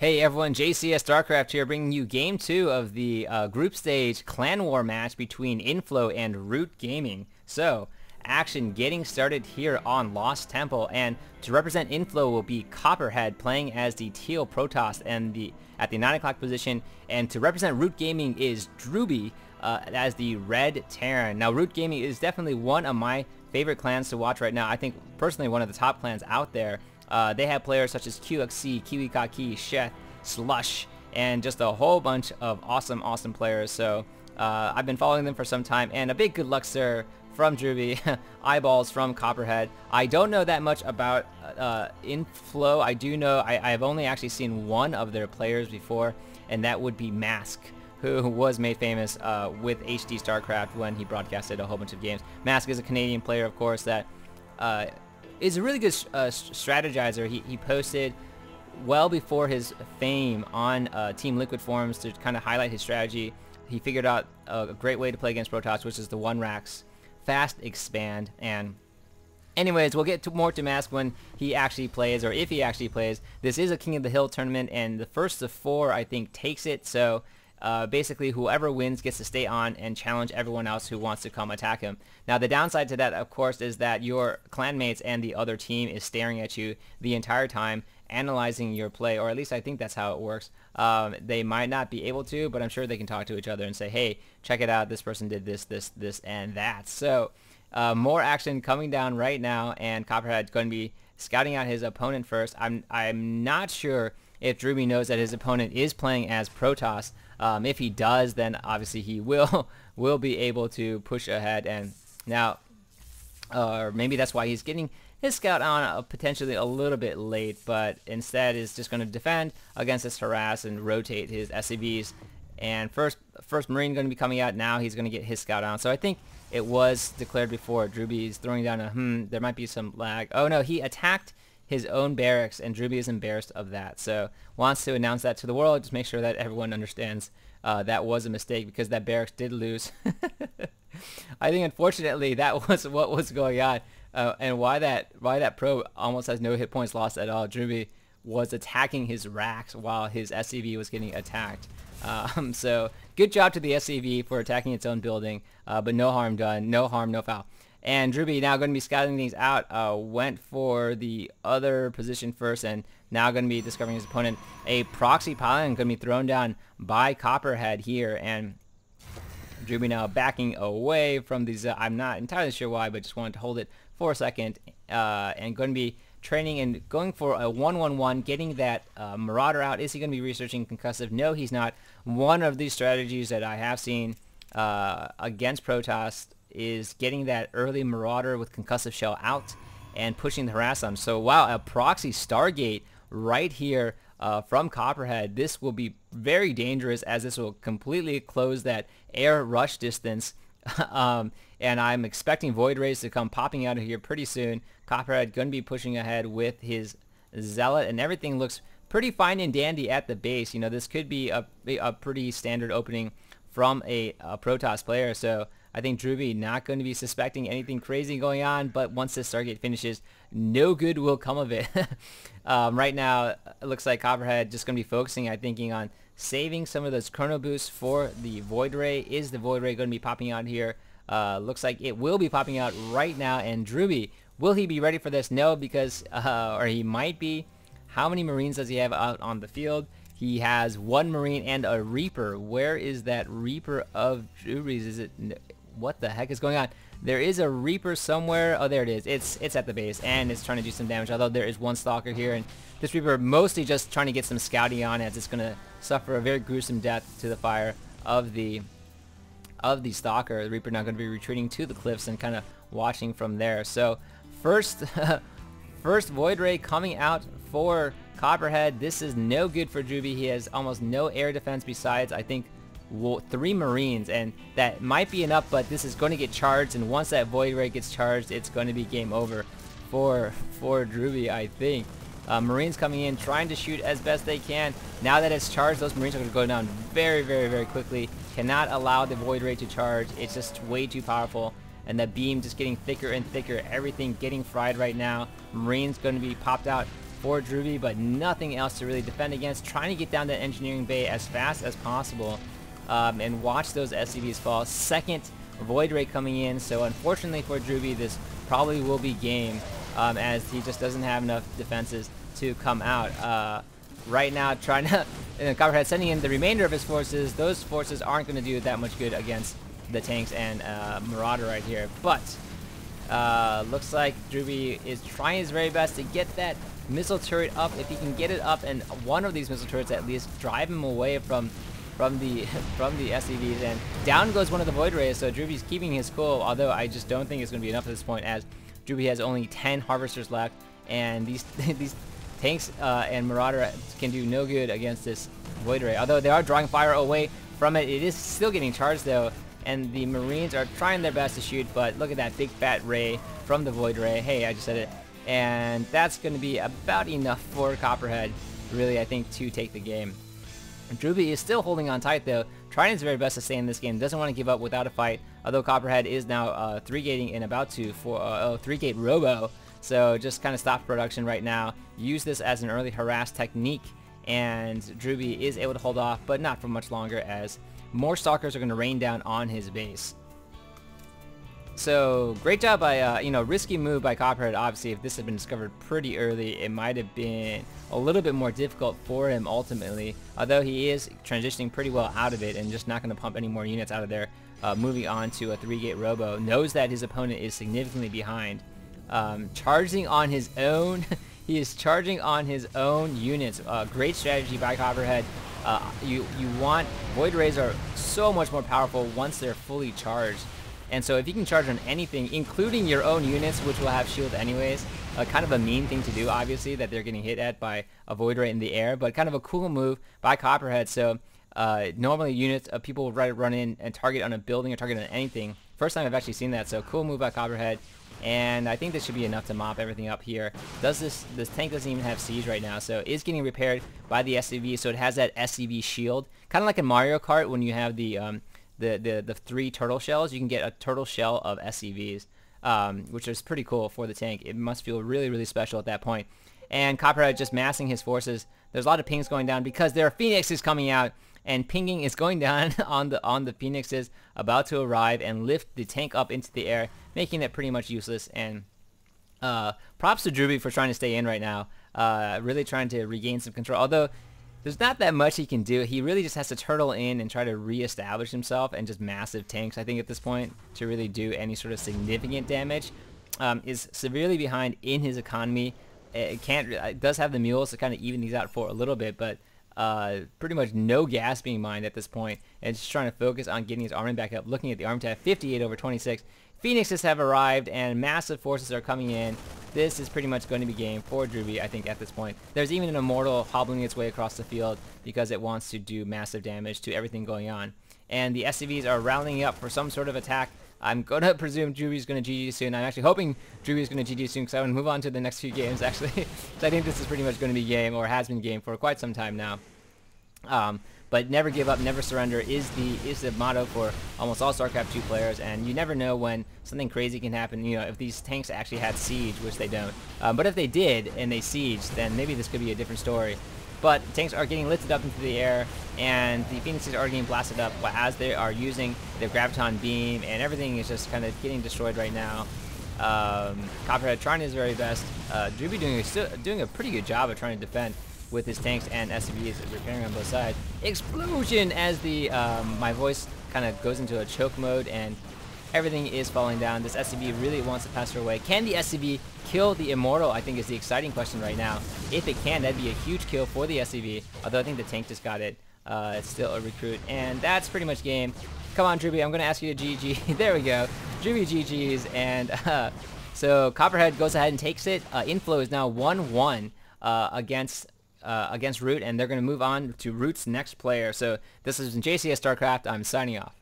Hey everyone, JCS StarCraft here, bringing you Game 2 of the group stage clan war match between Inflow and Root Gaming. So, action getting started here on Lost Temple, and to represent Inflow will be Copperhead playing as the teal Protoss and at the 9 o'clock position, and to represent Root Gaming is drewbie as the red Terran. Now Root Gaming is definitely one of my favorite clans to watch right now. I think personally one of the top clans out there. They have players such as QXC, KiwiKaki, Sheth, Slush, and just a whole bunch of awesome players. So I've been following them for some time, and a big good luck sir from drewbie, eyeballs from Copperhead. I don't know that much about Inflow. I do know I've only actually seen one of their players before, and that would be Mask, who was made famous with HD StarCraft when he broadcasted a whole bunch of games. Mask is a Canadian player, of course, that is a really good strategizer. He posted well before his fame on Team Liquid forums to kind of highlight his strategy. He figured out a great way to play against Protoss, which is the one racks fast expand. And anyways, we'll get more to Mask when he actually plays, or if he actually plays. This is a King of the Hill tournament, and the first of 4 I think takes it. So basically whoever wins gets to stay on and challenge everyone else who wants to come attack him. Now the downside to that, of course, is that your clanmates and the other team is staring at you the entire time, analyzing your play, or at least I think that's how it works. They might not be able to, but I'm sure they can talk to each other and say, hey, check it out, this person did this, and that. So more action coming down right now, and Copperhead's going to be scouting out his opponent first. I'm not sure if drewbie knows that his opponent is playing as Protoss. If he does, then obviously he will be able to push ahead. And now, or maybe that's why he's getting his scout on potentially a little bit late, but instead is just going to defend against this harass and rotate his SCVs. And first Marine going to be coming out. Now he's going to get his scout on. So I think it was declared before. drewbie is throwing down a there might be some lag. Oh no, he attacked his own barracks, and drewbie is embarrassed of that. So wants to announce that to the world, just make sure that everyone understands that was a mistake, because that barracks did lose. I think unfortunately that was what was going on, and why that pro almost has no hit points lost at all. drewbie was attacking his racks while his SCV was getting attacked. So good job to the SCV for attacking its own building, but no harm done, no harm, no foul. And drewbie now going to be scouting things out, went for the other position first, and now going to be discovering his opponent. A proxy pylon going to be thrown down by Copperhead here, and drewbie now backing away from these. I'm not entirely sure why, but just wanted to hold it for a second, and going to be training and going for a 1-1-1, getting that Marauder out. Is he going to be researching concussive? No, he's not. One of these strategies that I have seen against Protoss is getting that early Marauder with concussive shell out and pushing the harass on. So wow, a proxy Stargate right here from Copperhead. This will be very dangerous, as this will completely close that air rush distance. And I'm expecting Void Rays to come popping out of here pretty soon. Copperhead going to be pushing ahead with his Zealot, and everything looks pretty fine and dandy at the base. You know, this could be a pretty standard opening from a Protoss player. So I think drewbie not going to be suspecting anything crazy going on, but once this Stargate finishes, no good will come of it. Right now, it looks like Copperhead just going to be focusing, I'm thinking, on saving some of those chrono boosts for the Void Ray. Is the Void Ray going to be popping out here? Looks like it will be popping out right now, and drewbie, will he be ready for this? No, because, or he might be. How many Marines does he have out on the field? He has 1 Marine and a Reaper. Where is that Reaper of drewbie's? Is it... What the heck is going on? There is a Reaper somewhere. Oh, there it is. It's at the base, and it's trying to do some damage, although there is one Stalker here, and this Reaper mostly just trying to get some scouting on, as it's going to suffer a very gruesome death to the fire of the Stalker. The Reaper now going to be retreating to the cliffs and kind of watching from there. So first Void Ray coming out for Copperhead. This is no good for drewbie. He has almost no air defense besides, I think, 3 Marines, and that might be enough, but this is going to get charged, and once that Void Ray gets charged, it's going to be game over for drewbie, I think. Marines coming in, trying to shoot as best they can. Now that it's charged, those Marines are going to go down very quickly. Cannot allow the Void Ray to charge. It's just way too powerful, and the beam just getting thicker and thicker. Everything getting fried right now. Marines going to be popped out for drewbie, but nothing else to really defend against. Trying to get down that engineering bay as fast as possible, and watch those SCVs fall. Second Void Ray coming in, so unfortunately for drewbie, this probably will be game, as he just doesn't have enough defenses to come out. Right now, trying to Copperhead sending in the remainder of his forces. Those forces aren't going to do that much good against the tanks and Marauder right here, but looks like drewbie is trying his very best to get that missile turret up. If he can get it up, and one of these missile turrets at least drive him away from the SCVs, and down goes one of the Void Rays. So drewbie's keeping his cool, although I just don't think it's going to be enough at this point, as drewbie has only 10 harvesters left, and these tanks and Marauder can do no good against this Void Ray. Although they are drawing fire away from it, it is still getting charged though, and the Marines are trying their best to shoot, but look at that big fat ray from the Void Ray. Hey, I just said it. And that's going to be about enough for Copperhead, really, I think, to take the game. drewbie is still holding on tight though, trying his very best to stay in this game, doesn't want to give up without a fight, although Copperhead is now 3-gating and about to 3-gate robo, so just kind of stop production right now, use this as an early harass technique, and drewbie is able to hold off, but not for much longer, as more stalkers are going to rain down on his base. So great job by, risky move by Copperhead. Obviously, if this had been discovered pretty early, it might have been a little bit more difficult for him ultimately, although he is transitioning pretty well out of it and just not going to pump any more units out of there. Moving on to a 3-gate robo, knows that his opponent is significantly behind. Charging on his own. He is charging on his own units. Great strategy by Copperhead. You want, Void Rays are so much more powerful once they're fully charged. And so if you can charge on anything, including your own units, which will have shield anyways, kind of a mean thing to do, obviously, that they're getting hit at by a Void Ray in the air, but kind of a cool move by Copperhead. So normally units, people will run in and target on a building or target on anything. First time I've actually seen that, so cool move by Copperhead. And I think this should be enough to mop everything up here. This tank doesn't even have siege right now, so it's getting repaired by the SCV, so it has that SCV shield. Kind of like in Mario Kart when you have the 3 turtle shells, you can get a turtle shell of SCVs, which is pretty cool for the tank. It must feel really, really special at that point. And Copperhead just massing his forces. There's a lot of pings going down because there are phoenixes coming out, and pinging is going down on the phoenixes about to arrive and lift the tank up into the air, making it pretty much useless. And props to drewbie for trying to stay in right now, really trying to regain some control. Although there's not that much he can do. He really just has to turtle in and try to reestablish himself, and just massive tanks, I think, at this point, to really do any sort of significant damage. Is severely behind in his economy. It does have the mules to kind of even these out for a little bit, but pretty much no gas being mined at this point, and just trying to focus on getting his armament back up. Looking at the arm tab, 58/26. Phoenixes have arrived, and massive forces are coming in. This is pretty much going to be game for drewbie, I think, at this point. There's even an Immortal hobbling its way across the field because it wants to do massive damage to everything going on. And the SCVs are rallying up for some sort of attack. I'm going to presume drewbie's going to GG soon. I'm actually hoping drewbie's going to GG soon, because I want to move on to the next few games, actually. So I think this is pretty much going to be game, or has been game for quite some time now. But never give up, never surrender is the motto for almost all StarCraft 2 players, and you never know when something crazy can happen. If these tanks actually had siege, which they don't. But if they did, and they sieged, then maybe this could be a different story. But tanks are getting lifted up into the air, and the Phoenixes are getting blasted up as they are using their Graviton Beam, and everything is just kind of getting destroyed right now. Copperhead trying his very best. drewbie doing a pretty good job of trying to defend with his tanks and SCVs repairing on both sides. Explosion as the my voice kind of goes into a choke mode, and everything is falling down. This SCV really wants to pass her away. Can the SCV kill the Immortal, I think, is the exciting question right now. If it can, that'd be a huge kill for the SCV, although I think the tank just got it. It's still a recruit, and that's pretty much game. Come on, drewbie, I'm going to ask you to GG. There we go. drewbie GG's, and so Copperhead goes ahead and takes it. Inflow is now 1-1 against Root, and they're going to move on to Root's next player. So this is JCS StarCraft. I'm signing off.